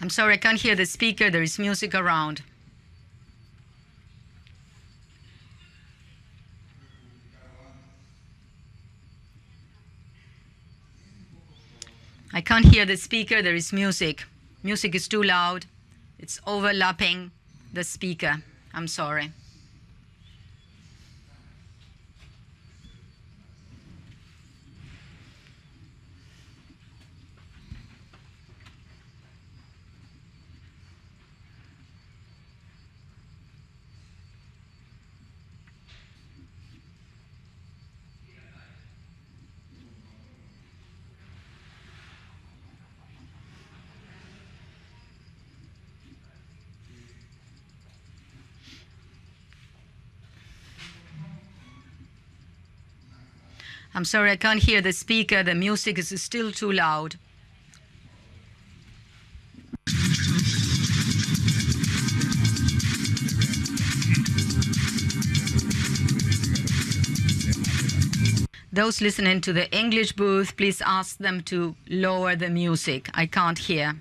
I'm sorry, I can't hear the speaker. There is music around. I can't hear the speaker. There is music. Music is too loud. It's overlapping the speaker. I'm sorry. I'm sorry, I can't hear the speaker. The music is still too loud. Those listening to the English booth, please ask them to lower the music. I can't hear.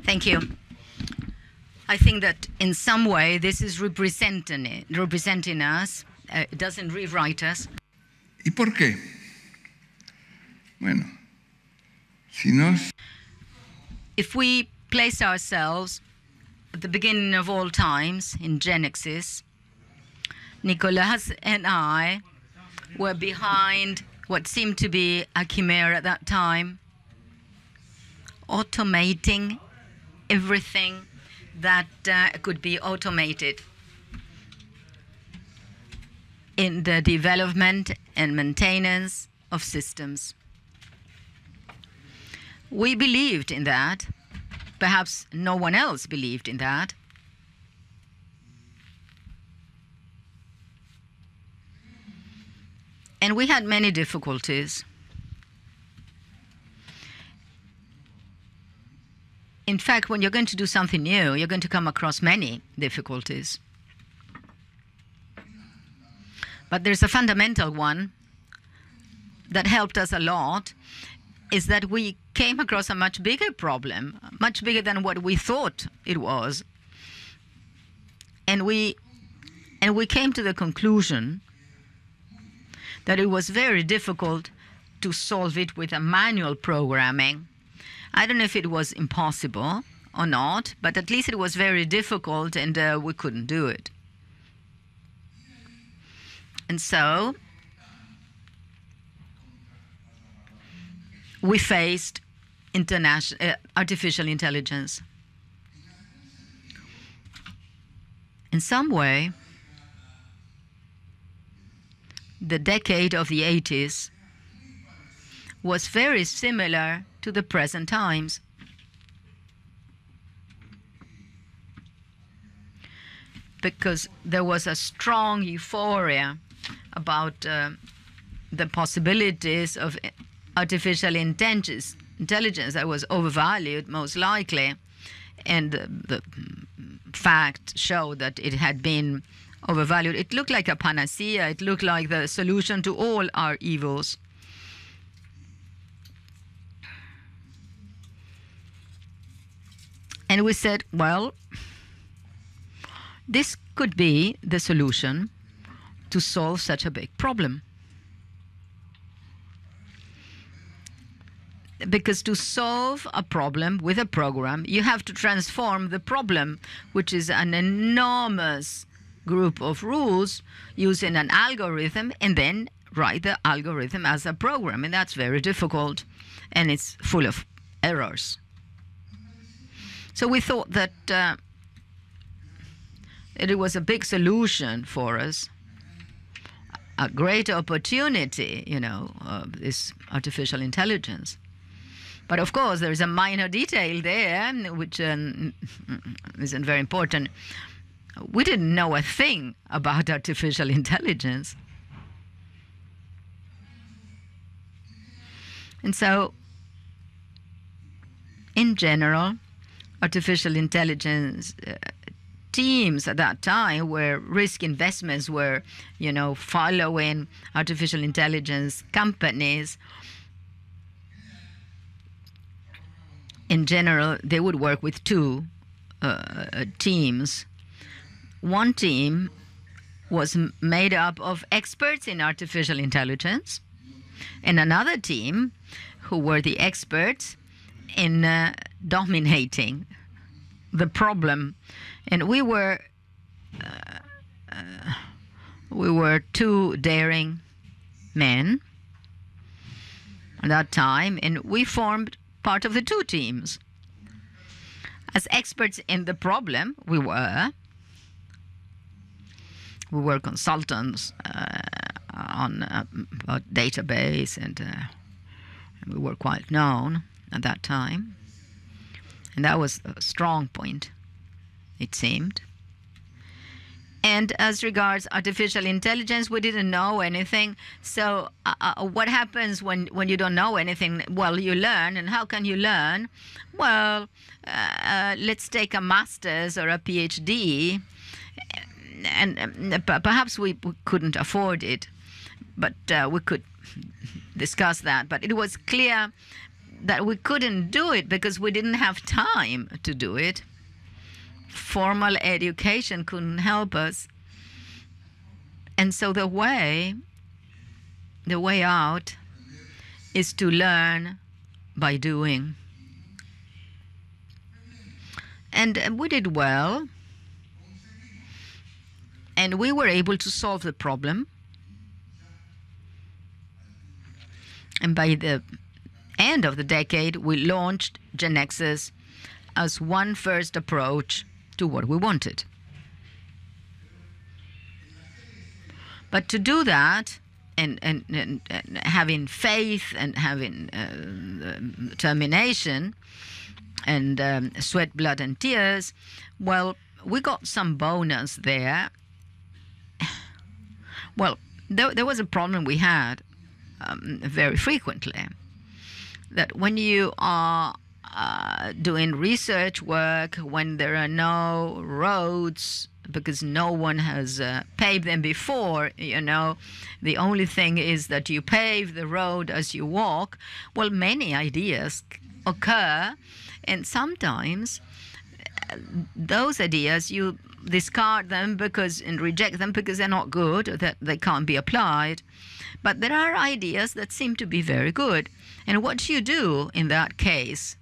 Thank you. I think that in some way this is representing us. It doesn't rewrite us. ¿Y por qué? Bueno, si nos... If we place ourselves at the beginning of all times in Genesis, Nicolas and I were behind what seemed to be a chimera at that time, automating everything that could be automated in the development and maintenance of systems. We believed in that. Perhaps no one else believed in that. And we had many difficulties. In fact, when you're going to do something new, you're going to come across many difficulties. But there's a fundamental one that helped us a lot, is that we came across a much bigger problem, much bigger than what we thought it was. And we came to the conclusion that it was very difficult to solve it with a manual programming. I don't know if it was impossible or not, but at least it was very difficult, and we couldn't do it. And so we faced artificial intelligence. In some way, the decade of the 80s was very similar to the present times. Because there was a strong euphoria about the possibilities of artificial intelligence that was overvalued, most likely, and the fact showed that it had been overvalued. It looked like a panacea. It looked like the solution to all our evils. And we said, well, this could be the solution to solve such a big problem. Because to solve a problem with a program, you have to transform the problem, which is an enormous group of rules, using an algorithm, and then write the algorithm as a program. And that's very difficult, and it's full of errors So we thought that it was a big solution for us, a great opportunity, this artificial intelligence. But of course, there is a minor detail there, which isn't very important. We didn't know a thing about artificial intelligence. And so, in general, artificial intelligence teams at that time, where risk investments were, following artificial intelligence companies, in general, they would work with two teams. One team was made up of experts in artificial intelligence, and another team who were the experts in dominating the problem. And we were two daring men at that time, and we formed part of the two teams. As experts in the problem, we were consultants on about database, and we were quite known at that time. And that was a strong point, it seemed. And as regards artificial intelligence, we didn't know anything. So what happens when you don't know anything? Well, you learn. And how can you learn? Well, let's take a master's or a PhD. And perhaps we couldn't afford it, but we could discuss that. But it was clear that we couldn't do it because we didn't have time to do it. Formal education couldn't help us. And so the way out is to learn by doing. And we did well. And we were able to solve the problem. And by the end of the decade, we launched GeneXus as one first approach to what we wanted. But to do that, and having faith and having determination and sweat, blood, and tears, well, we got some bonus there. Well, there was a problem we had very frequently, that when you are doing research work, when there are no roads because no one has paved them before, the only thing is that you pave the road as you walk. Well, many ideas occur, and sometimes those ideas you discard them and reject them because they're not good, or that they can't be applied. But there are ideas that seem to be very good. And what do you do in that case?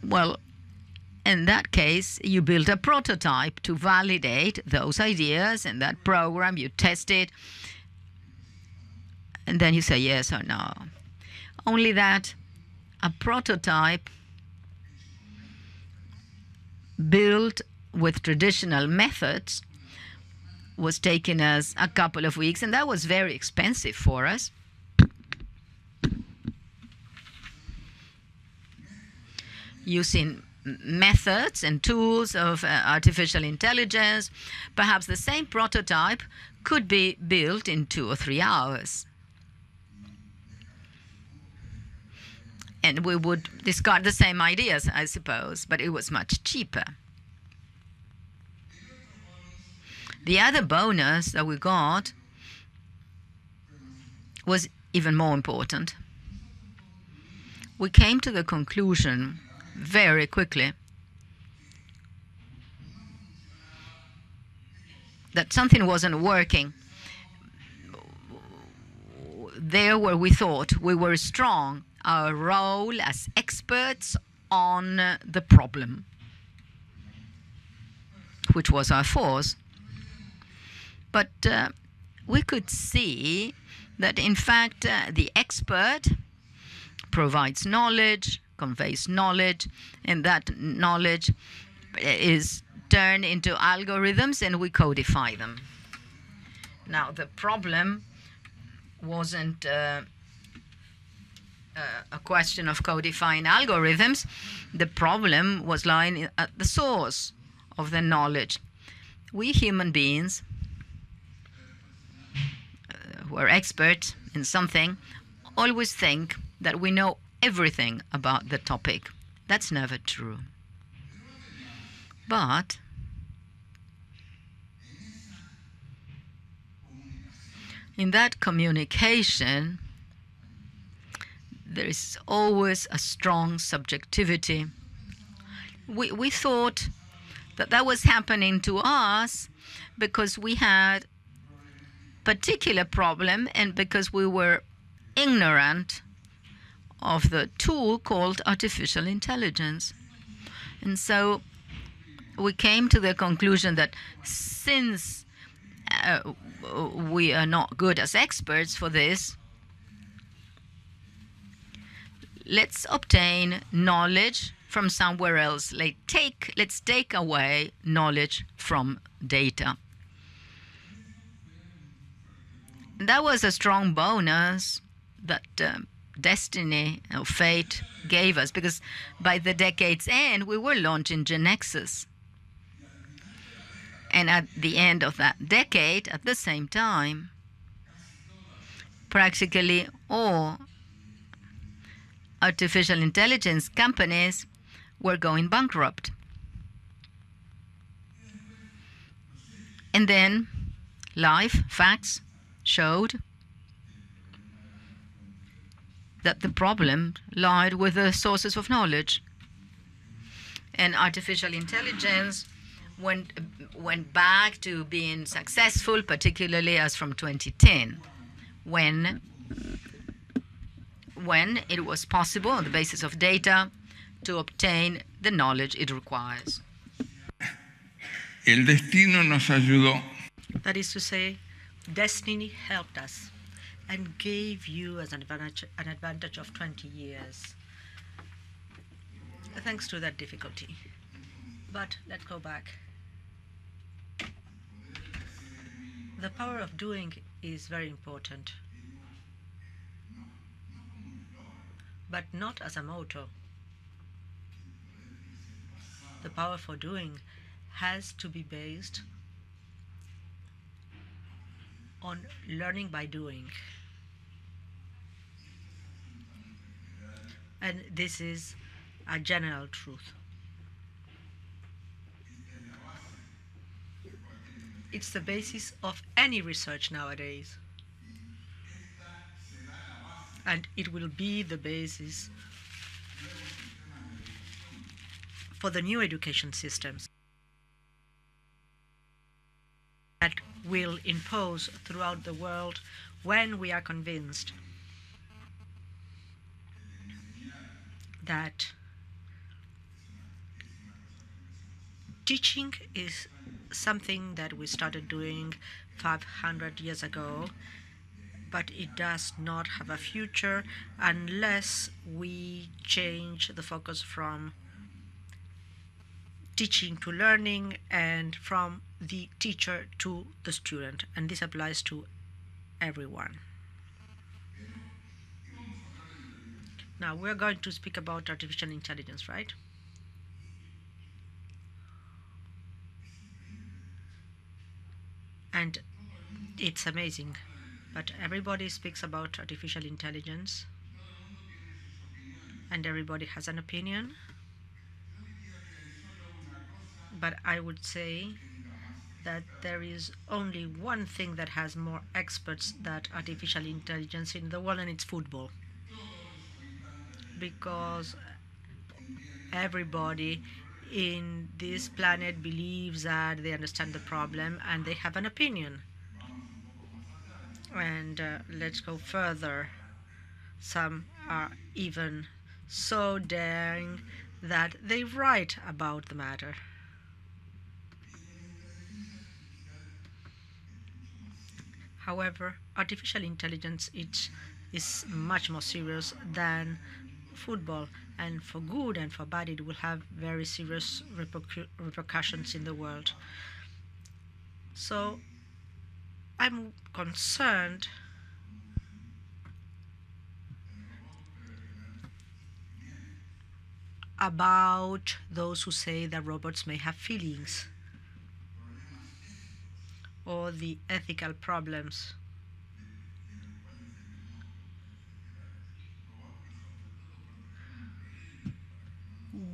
Well, in that case, you build a prototype to validate those ideas, and that program, you test it, and then you say yes or no. Only that a prototype built with traditional methods was taking us a couple of weeks, and that was very expensive for us. Using methods and tools of artificial intelligence, perhaps the same prototype could be built in 2 or 3 hours. And we would discard the same ideas, I suppose, but it was much cheaper. The other bonus that we got was even more important. We came to the conclusion very quickly that something wasn't working there where we thought we were strong, our role as experts on the problem, which was our force. But we could see that, in fact, the expert provides knowledge, conveys knowledge, and that knowledge is turned into algorithms and we codify them. Now, the problem wasn't a question of codifying algorithms. The problem was lying at the source of the knowledge. We human beings who are experts in something always think that we know everything about the topic. That's never true. But in that communication, there is always a strong subjectivity. We thought that that was happening to us because we had particular problem and because we were ignorant of the tool called artificial intelligence. And so we came to the conclusion that since we are not good as experts for this, let's obtain knowledge from somewhere else. Let's take away knowledge from data. And that was a strong bonus that destiny or fate gave us, because by the decade's end, we were launching GeneXus. And at the end of that decade, at the same time, practically all artificial intelligence companies were going bankrupt. And then facts showed that the problem lied with the sources of knowledge. And artificial intelligence went back to being successful, particularly as from 2010, when it was possible, on the basis of data, to obtain the knowledge it requires. El destino nos ayudó. That is to say, destiny helped us and gave you as an advantage of 20 years, thanks to that difficulty. But let's go back. The power of doing is very important, but not as a motto. The power for doing has to be based on learning by doing. And this is a general truth. It's the basis of any research nowadays. And it will be the basis for the new education systems that will impose throughout the world when we are convinced that teaching is something that we started doing 500 years ago, but it does not have a future unless we change the focus from teaching to learning and from the teacher to the student. And this applies to everyone. Now we're going to speak about artificial intelligence, right? And it's amazing, but everybody speaks about artificial intelligence and everybody has an opinion. But I would say that there is only one thing that has more experts than artificial intelligence in the world, and it's football. Because everybody in this planet believes that they understand the problem and they have an opinion. And let's go further. Some are even so daring that they write about the matter. However, artificial intelligence is much more serious than football, and for good and for bad, it will have very serious repercussions in the world. So I'm concerned about those who say that robots may have feelings, or the ethical problems.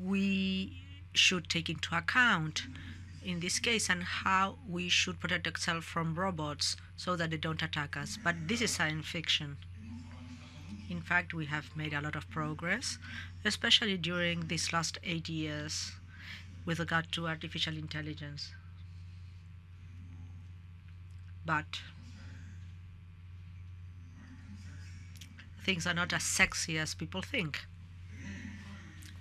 We should take into account in this case, and how we should protect ourselves from robots so that they don't attack us. But this is science fiction. In fact, we have made a lot of progress, especially during these last 8 years with regard to artificial intelligence. But things are not as sexy as people think.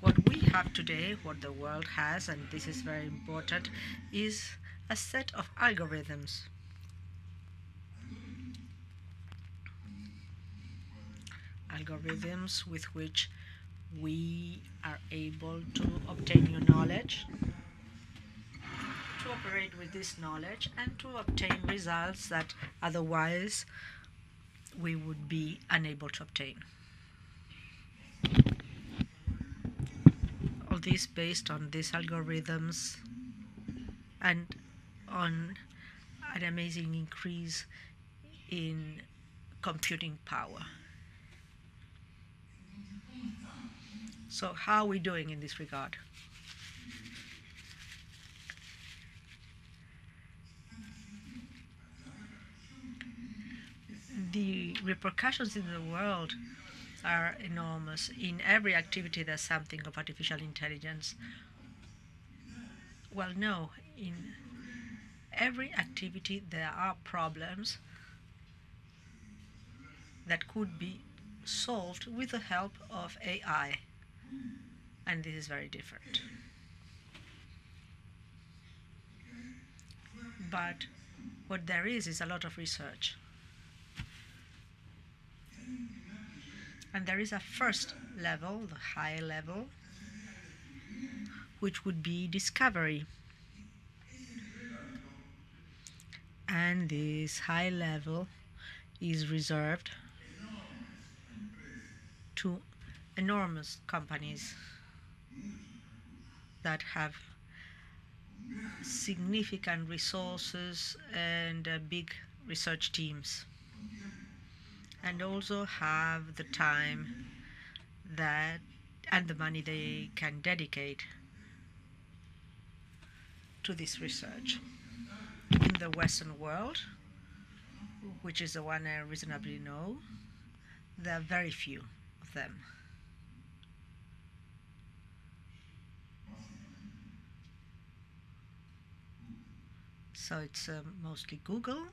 What we have today, what the world has, and this is very important, is a set of algorithms. Algorithms with which we are able to obtain new knowledge, to operate with this knowledge, and to obtain results that otherwise we would be unable to obtain. All this based on these algorithms and on an amazing increase in computing power. So how are we doing in this regard? The repercussions in the world are enormous. In every activity there's something of artificial intelligence. Well, no, in every activity there are problems that could be solved with the help of AI, and this is very different. But what there is a lot of research. And there is a first level, the high level, which would be discovery. And this high level is reserved to enormous companies that have significant resources and big research teams, and also have the time that and the money they can dedicate to this research. In the Western world, which is the one I reasonably know, there are very few of them. So it's mostly Google,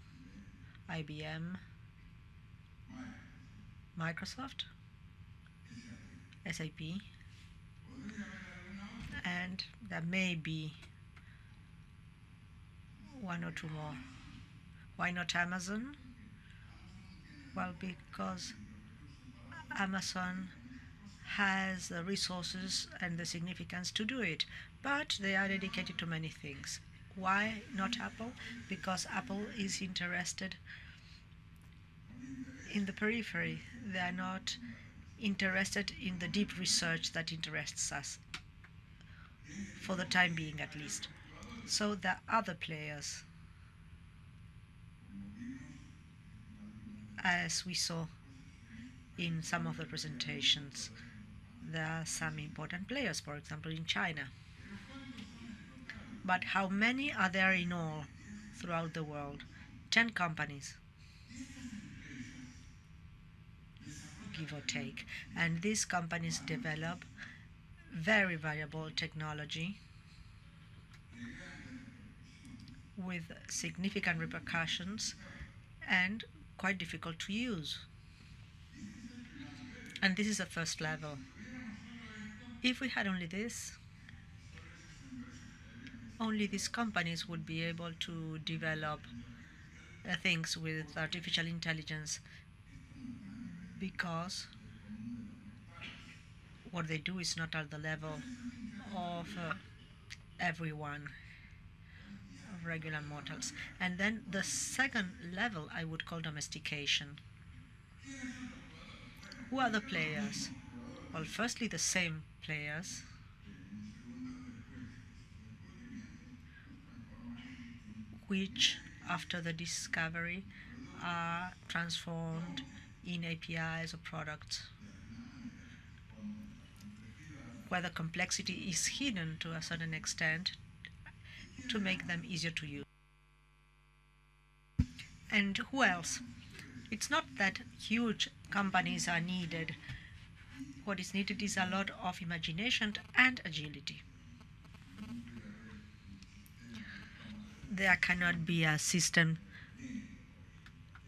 IBM, Microsoft, SAP, and there may be one or two more. Why not Amazon? Well, because Amazon has the resources and the significance to do it, but they are dedicated to many things. Why not Apple? Because Apple is interested in the periphery. They are not interested in the deep research that interests us, for the time being at least. So there are other players, as we saw in some of the presentations. There are some important players, for example, in China. But how many are there in all throughout the world? 10 companies, give or take. And these companies develop very valuable technology with significant repercussions and quite difficult to use. And this is the first level. If we had only this, only these companies would be able to develop things with artificial intelligence, because what they do is not at the level of everyone, of regular mortals. And then the second level I would call domestication. Who are the players? Well, firstly, the same players which, after the discovery, are transformed in APIs or products where the complexity is hidden to a certain extent to make them easier to use. And who else? It's not that huge companies are needed. What is needed is a lot of imagination and agility. There cannot be a system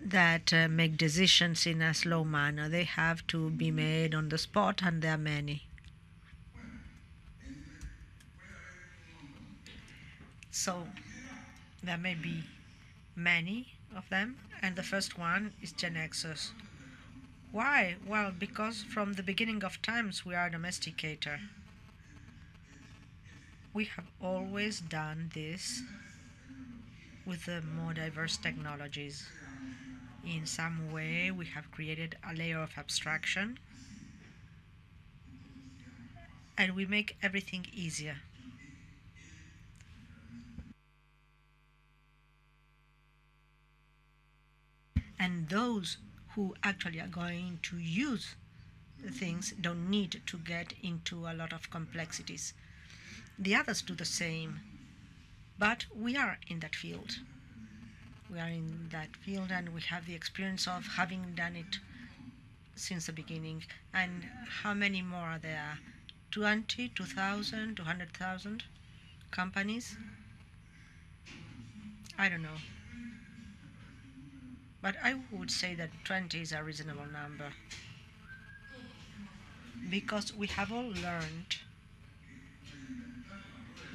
that make decisions in a slow manner. They have to be made on the spot, and there are many. So there may be many of them, and the first one is Gen Xers. Why? Well, because from the beginning of times we are a domesticator. We have always done this with the more diverse technologies. In some way, we have created a layer of abstraction, and we make everything easier. And those who actually are going to use the things don't need to get into a lot of complexities. The others do the same, but we are in that field. We are in that field, and we have the experience of having done it since the beginning. And how many more are there? 20, 2,000, 200,000 companies? I don't know. But I would say that 20 is a reasonable number, because we have all learned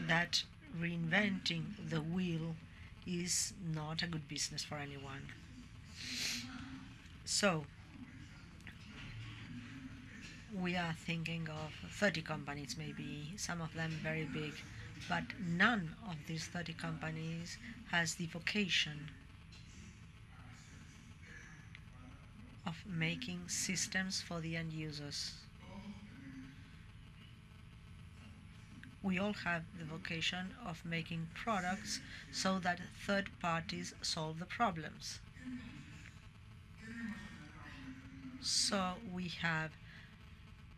that reinventing the wheel is not a good business for anyone. So we are thinking of 30 companies, maybe, some of them very big, but none of these 30 companies has the vocation of making systems for the end users. We all have the vocation of making products so that third parties solve the problems. So we have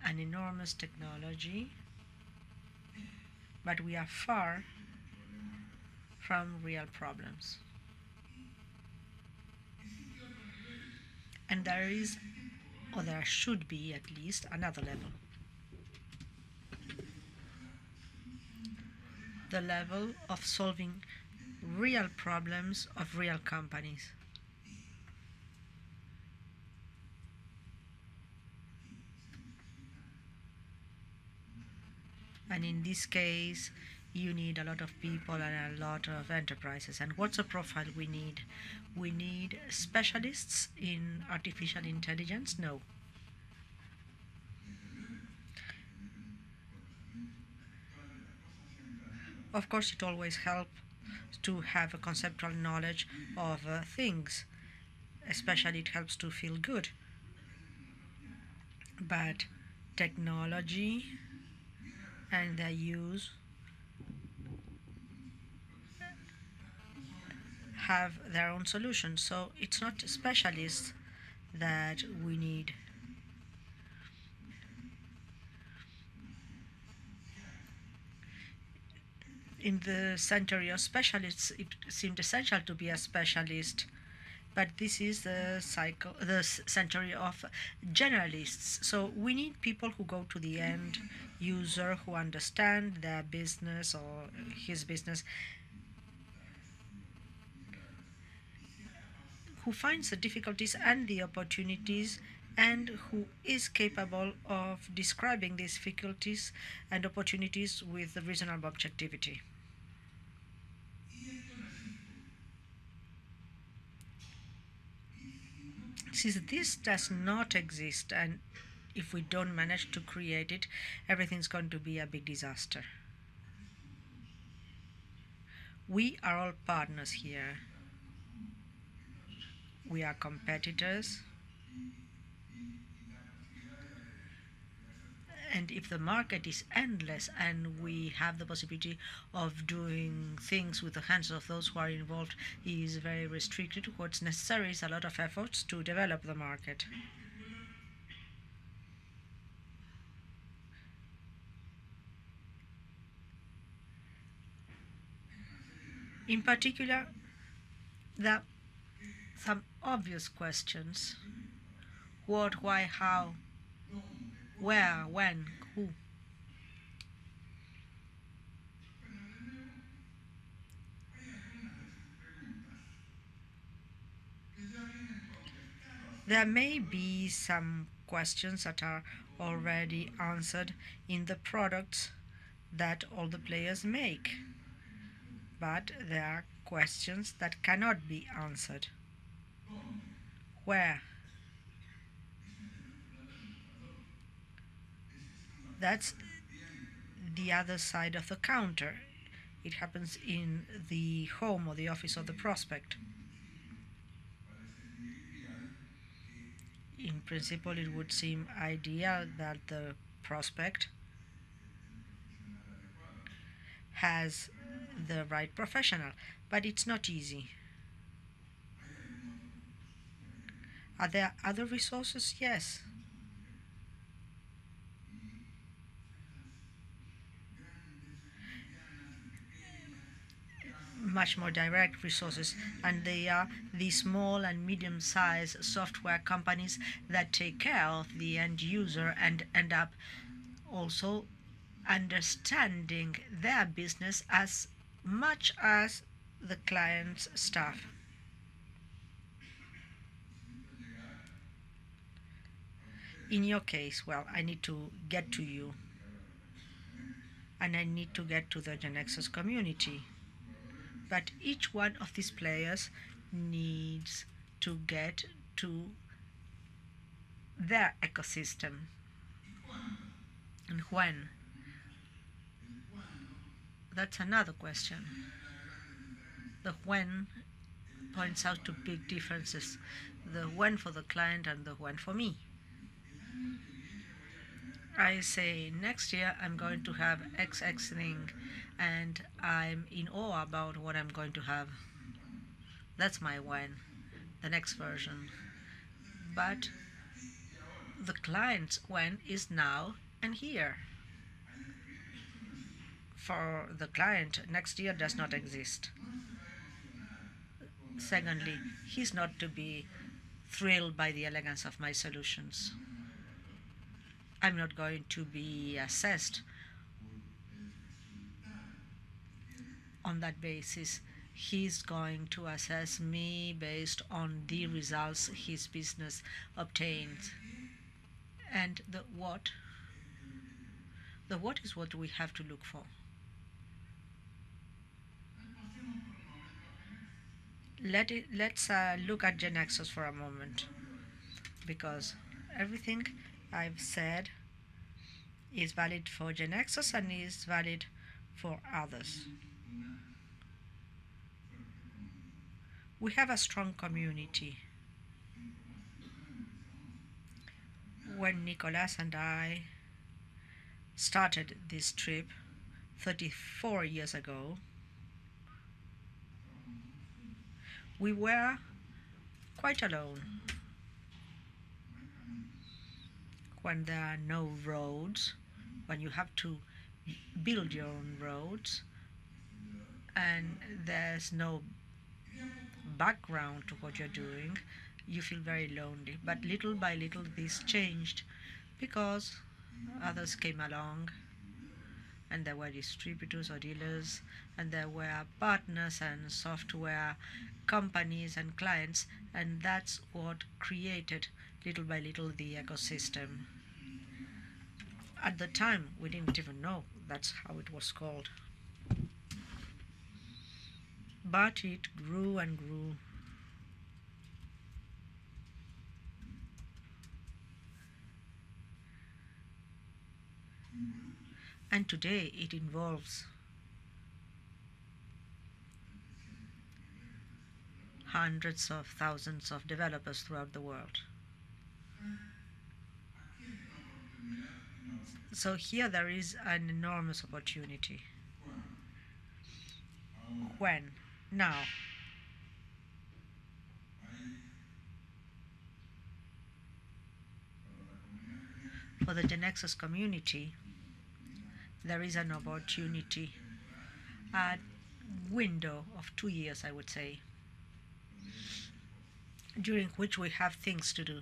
an enormous technology, but we are far from real problems. And there is, or there should be at least, another level. The level of solving real problems of real companies. And in this case, you need a lot of people and a lot of enterprises. And what's the profile we need? We need specialists in artificial intelligence? No. Of course, it always helps to have a conceptual knowledge of things. Especially it helps to feel good. But technology and their use have their own solutions. So it's not specialists that we need. In the century of specialists, it seemed essential to be a specialist. But this is the century of generalists. So we need people who go to the end user, who understand their business or his business, who finds the difficulties and the opportunities, and who is capable of describing these difficulties and opportunities with reasonable objectivity. Since this does not exist, and if we don't manage to create it, everything's going to be a big disaster. We are all partners here. We are competitors. And if the market is endless and we have the possibility of doing things with the hands of those who are involved is very restricted, what's necessary is a lot of efforts to develop the market. In particular, there are some obvious questions: what, why, how, where, when, who. There may be some questions that are already answered in the products that all the players make, but there are questions that cannot be answered. Where? That's the other side of the counter. It happens in the home or the office of the prospect. In principle, it would seem ideal that the prospect has the right professional, but it's not easy. Are there other resources? Yes. Much more direct resources, and they are the small and medium-sized software companies that take care of the end user and end up also understanding their business as much as the client's staff. In your case, well, I need to get to you, and I need to get to the GeneXus community. But each one of these players needs to get to their ecosystem. And when? That's another question. The when points out to big differences. The when for the client and the when for me. I say next year I'm going to have XX thing, and I'm in awe about what I'm going to have. That's my when, the next version. But the client's when is now and here. For the client, next year does not exist. Secondly, he's not to be thrilled by the elegance of my solutions. I'm not going to be assessed on that basis. He's going to assess me based on the results his business obtains. And the what? The what is what we have to look for. Let's look at GeneXus for a moment, because everything I've said is valid for GeneXus and is valid for others. We have a strong community. When Nicolas and I started this trip 34 years ago, we were quite alone. When there are no roads, when you have to build your own roads, and there's no background to what you're doing, you feel very lonely. But little by little this changed, because others came along, and there were distributors or dealers, and there were partners and software companies and clients, and that's what created little by little the ecosystem. At the time, we didn't even know that's how it was called. But it grew and grew. And today it involves hundreds of thousands of developers throughout the world. So here there is an enormous opportunity. When? Now. For the Genexus community, there is an opportunity, a window of 2 years, I would say, during which we have things to do.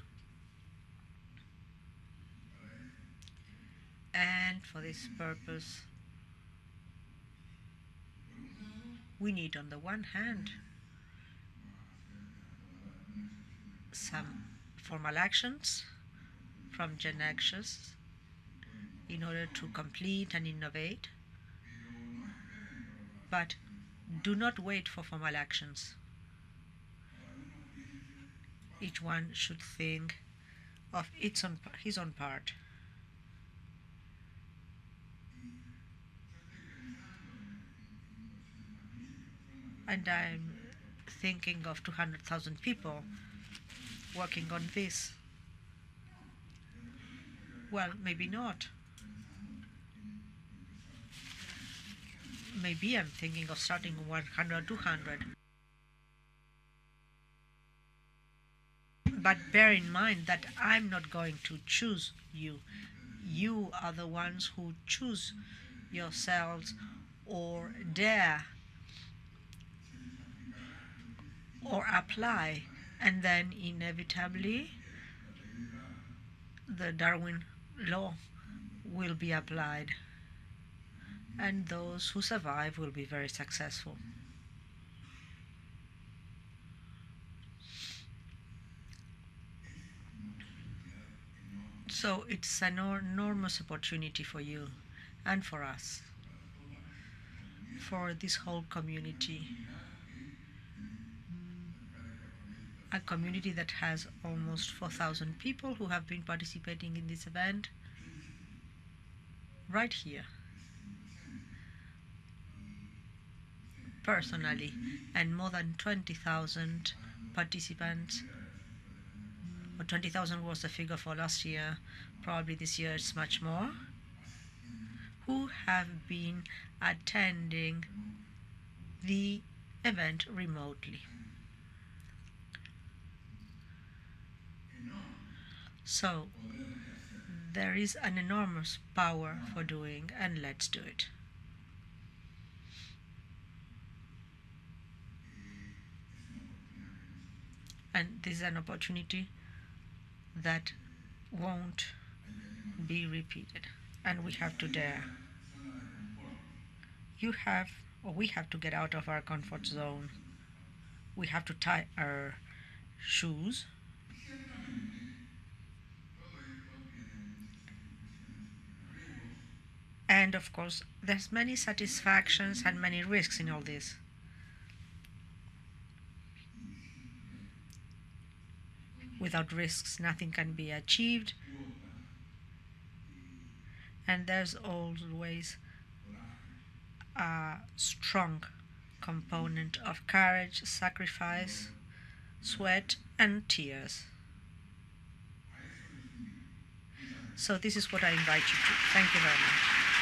And for this purpose, we need, on the one hand, some formal actions from Genexus in order to complete and innovate, but do not wait for formal actions. Each one should think of his own part. And I'm thinking of 200,000 people working on this. Well, maybe not. Maybe I'm thinking of starting 100, 200. But bear in mind that I'm not going to choose you. You are the ones who choose yourselves or dare or apply, and then inevitably the Darwin law will be applied, and those who survive will be very successful. So it's an enormous opportunity for you and for us, for this whole community, a community that has almost 4,000 people who have been participating in this event right here, personally, and more than 20,000 participants, or 20,000 was the figure for last year, probably this year it's much more, who have been attending the event remotely. So there is an enormous power for doing, and let's do it. And this is an opportunity that won't be repeated, and we have to dare. We have to get out of our comfort zone. We have to tie our shoes. And of course, there's many satisfactions and many risks in all this. Without risks, nothing can be achieved. And there's always a strong component of courage, sacrifice, sweat, and tears. So this is what I invite you to. Thank you very much.